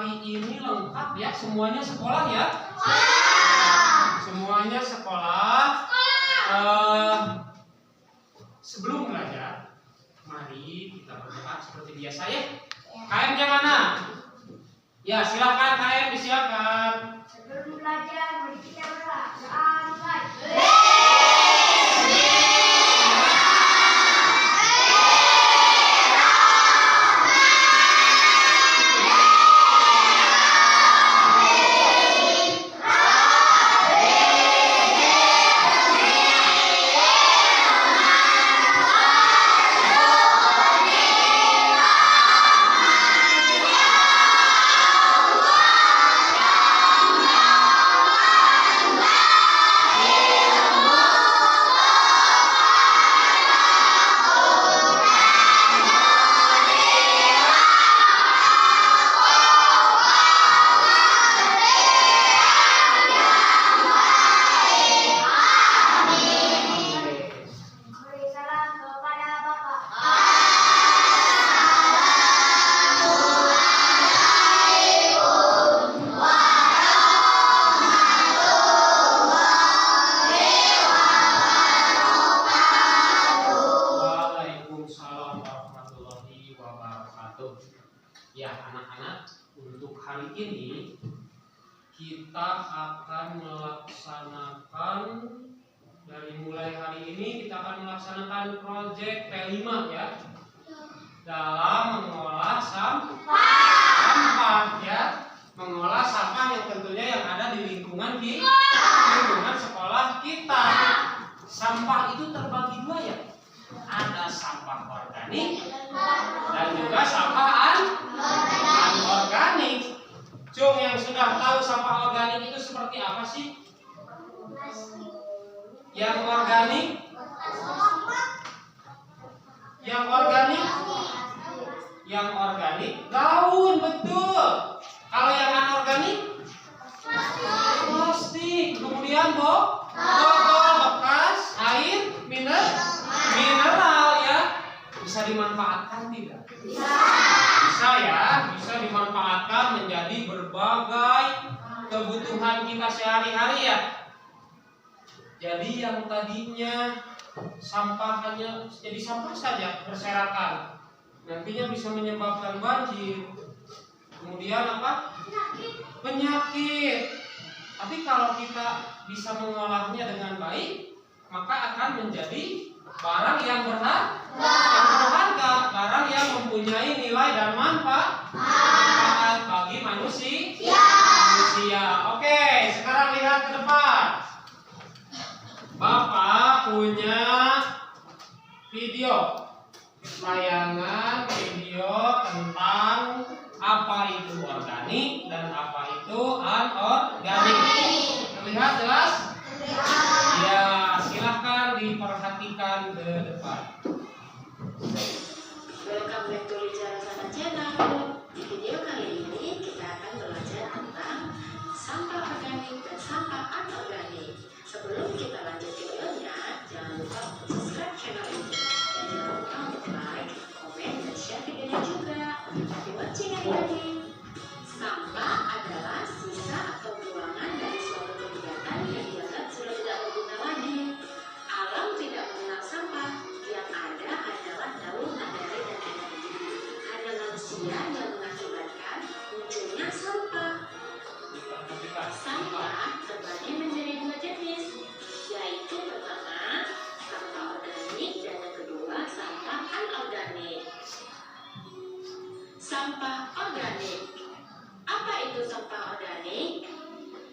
hari ini lengkap ya, semuanya sekolah ya. Semuanya sekolah. Sebelum belajar, mari kita berdoa seperti biasa ya. KM yang mana? Ya silakan KM disiapkan. Sebelum belajar, mari kita berdoa. Mulai. Ya anak-anak, untuk hari ini kita akan melaksanakan, dari mulai hari ini kita akan melaksanakan proyek P5 ya, dalam mengolah sampah ya, mengolah sampah yang tentunya yang ada di lingkungan sekolah kita. Sampah itu terbagi dua ya, ada sampah organik dan juga sampah anorganik. Cung, yang sudah tahu sampah organik itu seperti apa sih? Yang organik? Yang organik daun, betul. Kalau yang anorganik? Plastik. Kemudian botol bekas air mineral ya. Bisa dimanfaatkan tidak? Bisa ya, bisa dimanfaatkan menjadi berbagai kebutuhan kita sehari-hari ya. Jadi yang tadinya sampah hanya jadi sampah saja berserakan, nantinya bisa menyebabkan banjir. Kemudian apa? Penyakit. Tapi kalau kita bisa mengolahnya dengan baik, maka akan menjadi barang yang berharga, barang yang mempunyai nilai dan manfaat bagi manusia. Oke, sekarang lihat ke depan. Bapak punya video, tayangan video tentang apa itu organik dan apa itu anorganik. Terlihat jelas? Ya, silahkan diperhatikan ke depan. Welcome back to Bicara Sana Channel. Di video kali ini kita akan belajar tentang sampah organik dan sampah anorganik. Sebelum kita lanjut videonya, jangan lupa untuk subscribe channel ini dan jangan lupa untuk like, komen, dan share videonya juga. Happy watching everybody. Sampah adalah sisa atau buangan dari suatu kegiatan yang dianggap sudah tidak berguna lagi. Alam tidak mengenal sampah, yang ada adalah daun, materi, dan energi. Hanya manusia yang mengakibatkan munculnya sampah. Sampah terbagi menjadi dua jenis, yaitu pertama sampah organik dan yang kedua sampah anorganik. Sampah organik. Apa itu sampah organik?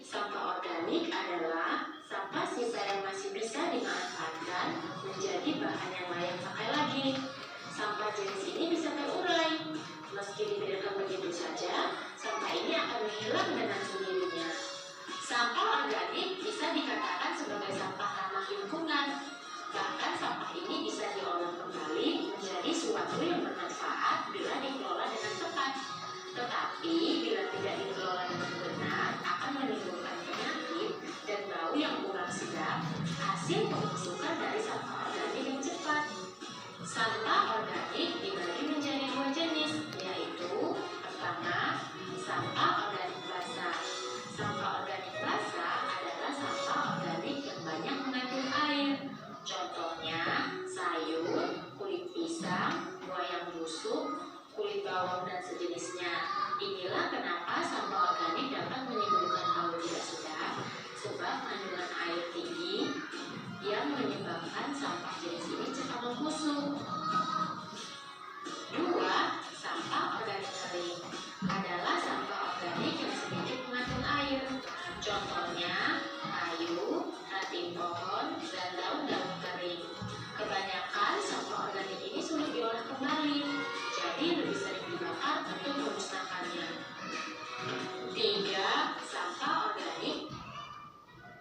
Sampah organik adalah sampah sisa yang masih bisa dimanfaatkan menjadi bahan yang layak pakai lagi. Sampah jenis ini bisa terurai. Meski dibiarkan begitu saja, sampah ini akan menghilang dengan sendirinya. Sampah organik bisa dikatakan sebagai sampah ramah lingkungan. Bahkan sampah ini bisa diolah kembali menjadi suatu yang bermanfaat bila dikelola dengan tepat. Tetapi bila tidak dikelola dengan benar, akan menimbulkan penyakit dan bau yang kurang sedap, hasil pembusukan dari sampah organik yang cepat. Sampah organik dibagi menjadi dua jenis, yaitu pertama, sampah Itulah kenapa sampah organik dapat menimbulkan bau tidak sedap, sebab kandungan air tinggi yang menyebabkan sampah jenis ini cepat membusuk. 2. Sampah organik kering adalah sampah organik yang sedikit mengandung air. Contohnya kayu, ranting pohon, dan daun-daun kering. Kebanyakan sampah organik ini sulit diolah kembali, jadi lebih sering dibakar untuk memusnahkannya. 3. Sampah organik.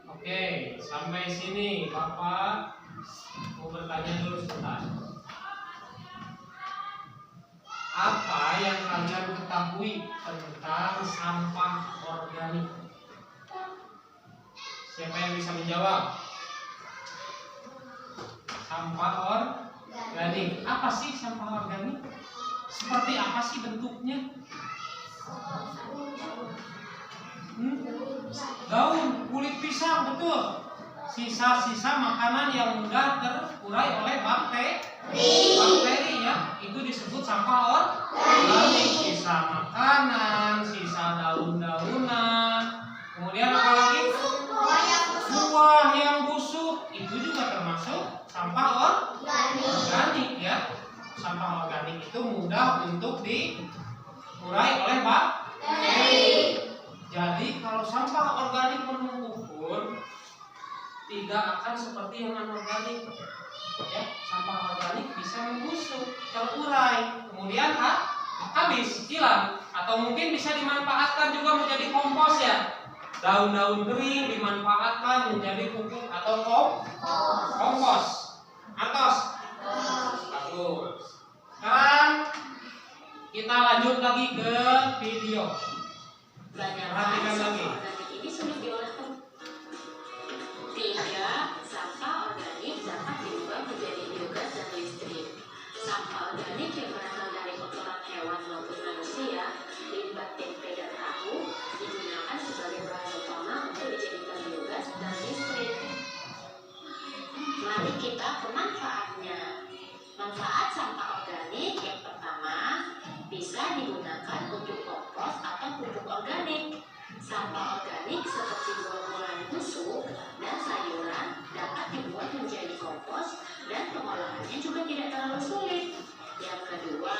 Oke, sampai sini Bapak mau bertanya dulu sebentar. Apa yang kalian ketahui tentang sampah organik? Siapa yang bisa menjawab? Sampah organik. Apa sih sampah organik? Seperti apa sih bentuknya? Daun, kulit pisang, betul. Sisa-sisa makanan yang mudah terurai oleh bakteri ya, itu disebut sampah organik. Sisa makanan, sisa daun-daunan, kemudian apa lagi? Buah yang busuk, itu juga termasuk sampah organik ya. Sampah organik itu mudah untuk diurai oleh bakteri. Jadi kalau sampah organik menumpuk pun tidak akan seperti yang anorganik. Ya, sampah organik bisa membusuk, terurai, kemudian habis, hilang, atau mungkin bisa dimanfaatkan juga menjadi kompos ya. Daun-daun kering dimanfaatkan menjadi pupuk atau kompos. Atos. Bagus. Sekarang kita lanjut lagi ke video. Perhatikan lagi. Organik ini sulit diolah kembali. 3. Sampah organik dapat diubah menjadi biogas dan listrik. Sampah organik yang berasal dari kotoran hewan maupun manusia, limbah tempe dan tahu, digunakan sebagai bahan utama untuk dijadikan biogas dan listrik. Mari kita ke manfaatnya. Manfaat sampah organik yang pertama, bisa digunakan untuk kompos atau pupuk organik. Sampah organik seperti buah-buahan busuk dan sayuran dapat dibuat menjadi kompos dan pengolahannya juga tidak terlalu sulit. Yang kedua,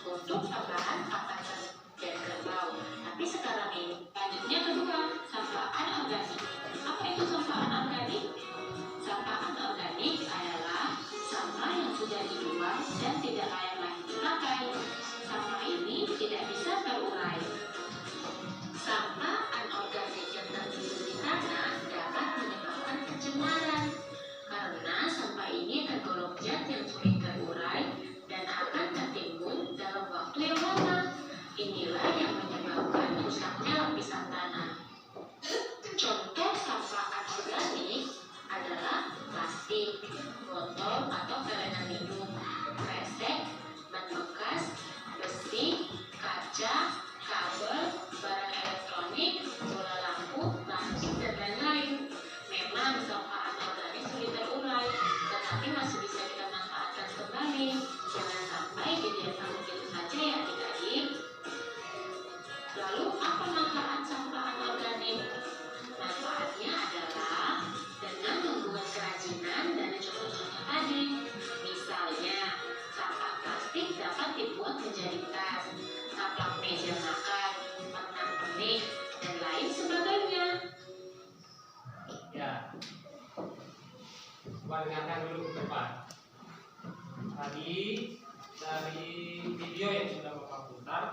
untuk tambahan pakan dan kerbau. Tapi sekarang ini, lanjutnya kedua, sampah anorganik. Apa itu sampah anorganik? Sampah anorganik adalah sampah yang sudah dibuang dan tidak layak lagi dipakai. Sampah ini tidak bisa terurai. Sampah anorganik yang tertimbun di tanah dapat menyebabkan pencemaran karena sampah ini tergolong zat yang sulit terurai dan akan tertimbun dalam waktu yang lama. Inilah yang menyebabkan rusaknya lapisan tanah. Contoh sampah anorganik adalah plastik, botol atau pelenan minum, kresek, ban bekas, besi, kaca, kabel, barang elektronik, bola lampu, plastik, dan lain-lain. Memang sampah anorganik sulit terurai, tetapi masih bisa kita manfaatkan kembali. Jangan sampai dibiarkan begitu saja ya adik-adik. Lalu apa manfaat sampah anorganik? Manfaatnya adalah dengan membuat kerajinan dari contoh-contoh tadi. Misalnya, sampah plastik dapat dibuat menjadi tas, taplak meja makan, pernak-pernik, dan lain sebagainya. Ya. Coba dengarkan dulu ke depan. Tadi dari video yang sudah Bapak putar,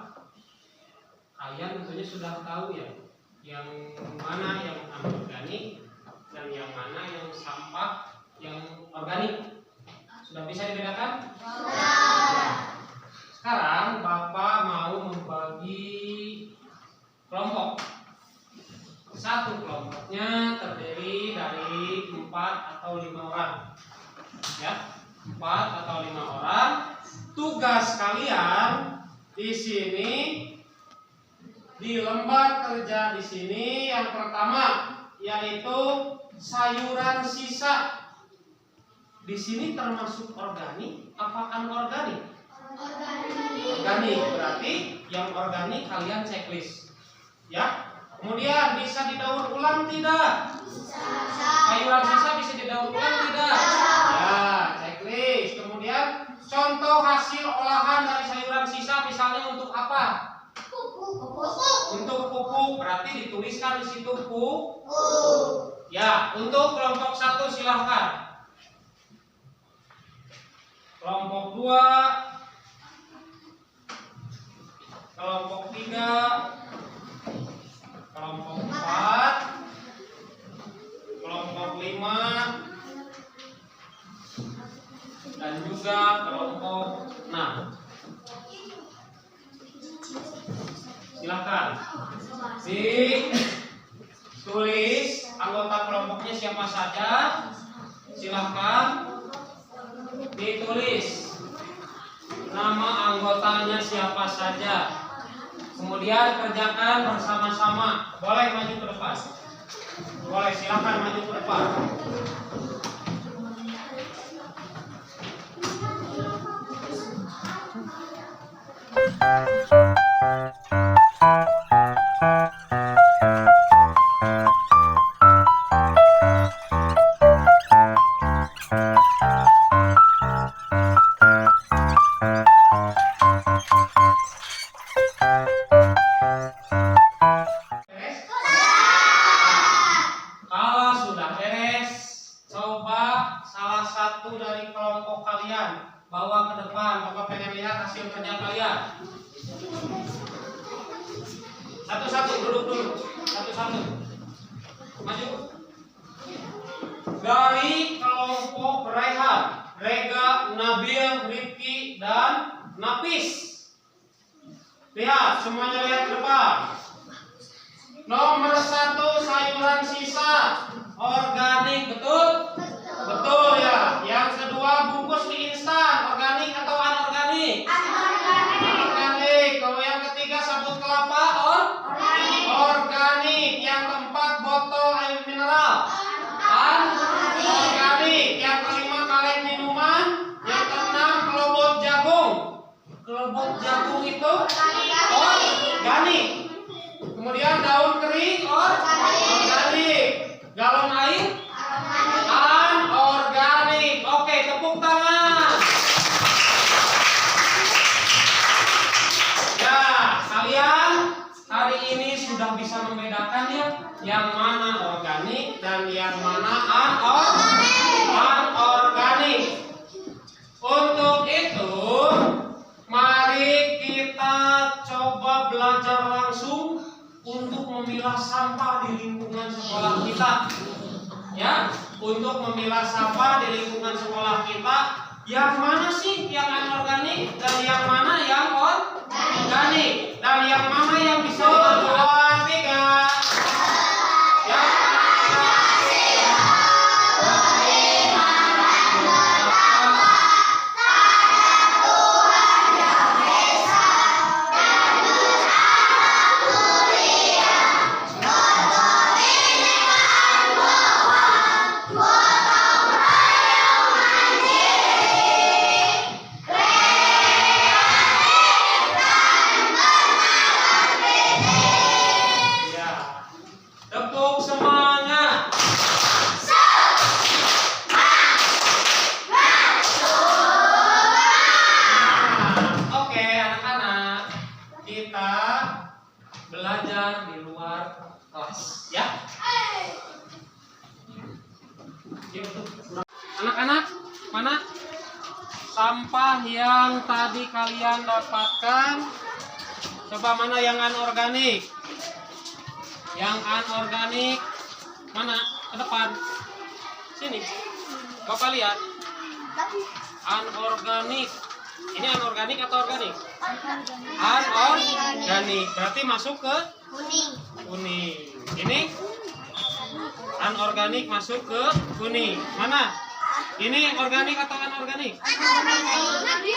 kalian tentunya sudah tahu ya, yang mana yang anorganik dan yang mana yang sampah yang organik. Sudah bisa dibedakan? Sudah. Sekarang Bapak mau membagi kelompok. Satu kelompoknya terdiri dari 4 atau 5 orang. Ya, 4 atau 5 orang. Tugas kalian di sini di lembar kerja di sini yang pertama yaitu sayuran sisa. Di sini termasuk organik apa anorganik? Organik. Berarti yang organik kalian checklist. Ya. Kemudian bisa didaur ulang tidak? Sayuran sisa bisa didaur ulang tidak? Ya, checklist. Kemudian contoh hasil olahan dari sayuran sisa misalnya untuk apa? Untuk pupuk, berarti dituliskan di situ pupuk. Ya, untuk kelompok 1 silahkan. Kelompok 2, kelompok 3, kelompok 4, kelompok 5, dan juga kelompok 6. Silakan ditulis anggota kelompoknya siapa saja. Silakan ditulis nama anggotanya siapa saja. Kemudian kerjakan bersama-sama. Boleh maju ke depan. Boleh, silakan maju ke depan. Kalau sudah beres, coba salah satu dari kelompok kalian bawa ke depan. Bapak pengen lihat hasil kerja kalian. Satu-satu, duduk dulu. Satu-satu. Maju. Dari kelompok Rehan, Rega, Nabil, Rifki, dan Napis. Lihat, semuanya lihat ke depan. Nomor 1 sayuran sisa organik, betul? Betul ya. Yang kedua bungkus mie instan, organik atau anorganik? Organik. Kalau yang ketiga sabut kelapa, organik. Yang keempat botol air mineral, organik. Yang kelima kaleng minuman. Yang keenam kelobot jagung. Kelobot jagung itu organik. Kemudian daun kering organik. Galon air anorganik. Oke, tepuk tangan. Ya, kalian hari ini sudah bisa membedakan ya yang mana organik dan yang mana anorganik. Untuk itu, mari kita coba belajar langsung untuk memilah sampah di lingkungan sekolah kita. Ya, untuk memilah sampah di lingkungan sekolah kita, yang mana sih yang anorganik dan yang mana yang organik dan yang mana yang bisa 2, 3. Ya. Tepuk semangat. Oke, anak-anak, kita belajar di luar kelas, ya. Anak-anak, mana sampah yang tadi kalian dapatkan? Coba mana yang anorganik? Yang anorganik mana? Ke depan. Sini. Bapak lihat. Anorganik. Ini anorganik atau organik? Anorganik. Berarti masuk ke kuning. Ini anorganik masuk ke kuning. Mana? Ini organik atau anorganik?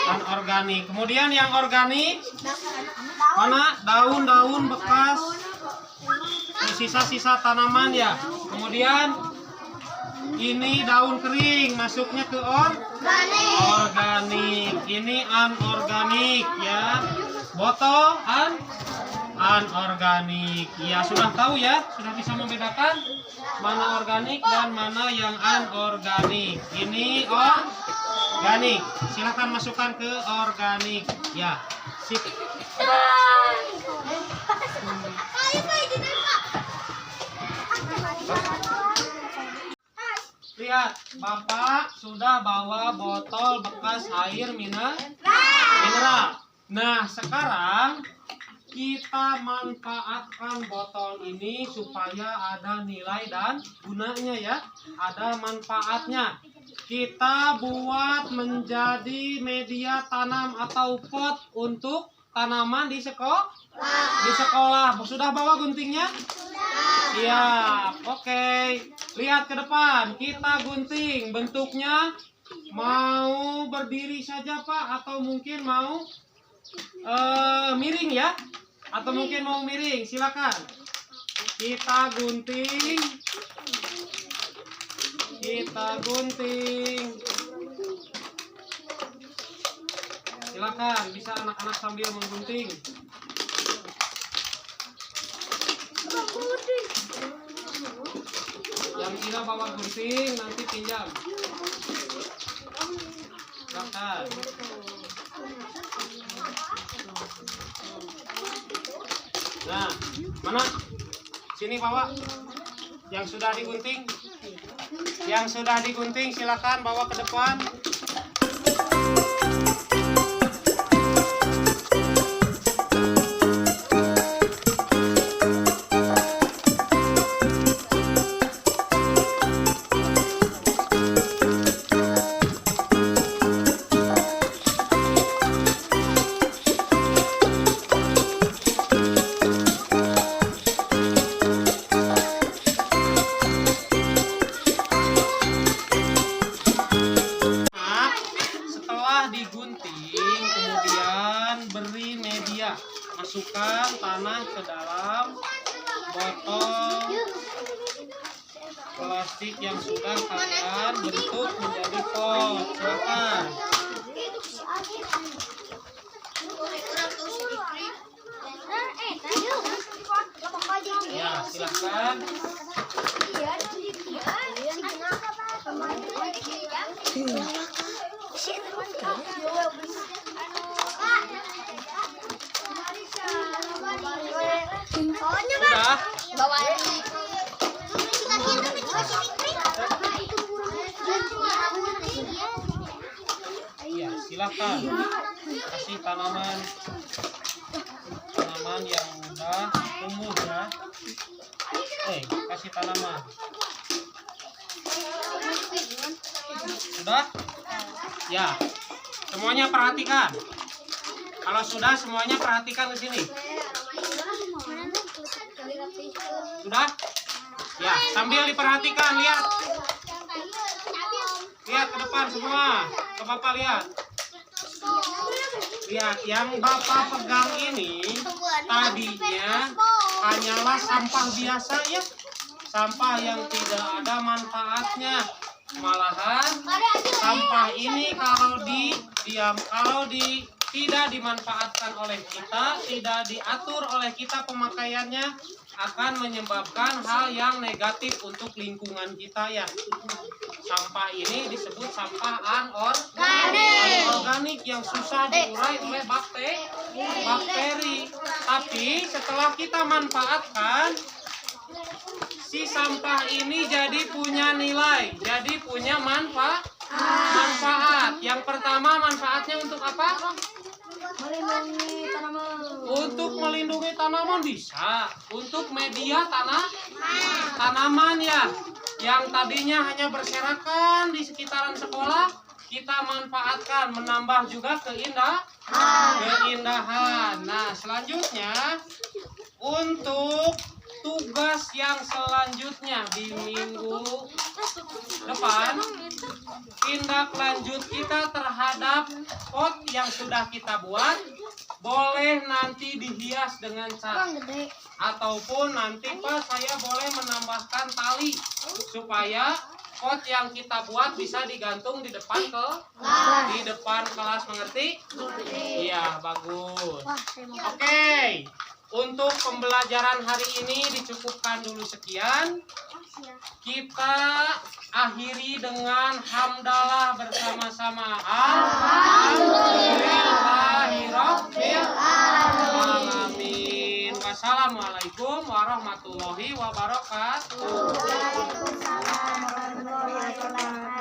Anorganik. Kemudian yang organik mana? Daun-daun bekas, sisa-sisa tanaman ya. Kemudian Ini daun kering, masuknya ke organik. Ini anorganik ya. Botol anorganik. Ya, sudah tahu ya? Sudah bisa membedakan mana organik dan mana yang anorganik. Ini organik. Silakan masukkan ke organik. Ya, sip. Lihat, Bapak sudah bawa botol bekas air mineral. Nah, sekarang kita manfaatkan botol ini supaya ada nilai dan gunanya ya. Ada manfaatnya. Kita buat menjadi media tanam atau pot untuk tanaman di sekolah. Di sekolah. Sudah bawa guntingnya? Iya, oke. Lihat ke depan. Kita gunting. Bentuknya mau berdiri saja, Pak, atau mungkin mau miring ya? Atau mungkin mau miring, silakan. Kita gunting. Silakan, bisa anak-anak sambil menggunting. Yang tidak bawa gunting nanti pinjam. Silakan. Nah, mana? Sini bawa. Yang sudah digunting. Yang sudah digunting silakan bawa ke depan. Masukkan tanah ke dalam botol plastik yang sudah kalian bentuk menjadi pot. Silakan. Ya, silakan. Sudah? Ya, silakan. Kasih tanaman yang udah tumbuh ya. Kasih tanaman. Sudah? Ya. Semuanya perhatikan. Kalau sudah semuanya perhatikan ke sini. Sudah? Ya, sambil diperhatikan, lihat. Lihat ke depan semua. Ke Bapak lihat. Lihat, yang Bapak pegang ini tadinya hanyalah sampah biasa ya. Sampah yang tidak ada manfaatnya. Malahan sampah ini kalau tidak dimanfaatkan oleh kita, tidak diatur oleh kita pemakaiannya, akan menyebabkan hal yang negatif untuk lingkungan kita ya. Sampah ini disebut sampah anorganik yang susah diurai oleh bakteri. Tapi setelah kita manfaatkan, si sampah ini jadi punya nilai, jadi punya manfaat. Yang pertama manfaatnya untuk apa? Melindungi tanaman. Untuk melindungi tanaman bisa. Untuk media tanaman ya. Yang tadinya hanya berserakan di sekitaran sekolah, kita manfaatkan, menambah juga keindahan. Nah, selanjutnya untuk tugas yang selanjutnya di minggu depan, tindak lanjut kita terhadap pot yang sudah kita buat boleh nanti dihias dengan cat, ataupun nanti Pak saya boleh menambahkan tali supaya Quote yang kita buat bisa digantung di depan kelas, mengerti? Iya, bagus. Oke. Untuk pembelajaran hari ini dicukupkan dulu sekian. Kita akhiri dengan hamdalah bersama-sama. Alhamdulillahirabbil alamin. Wassalamualaikum warahmatullahi wabarakatuh. Waalaikumsalam warahmatullahi wabarakatuh.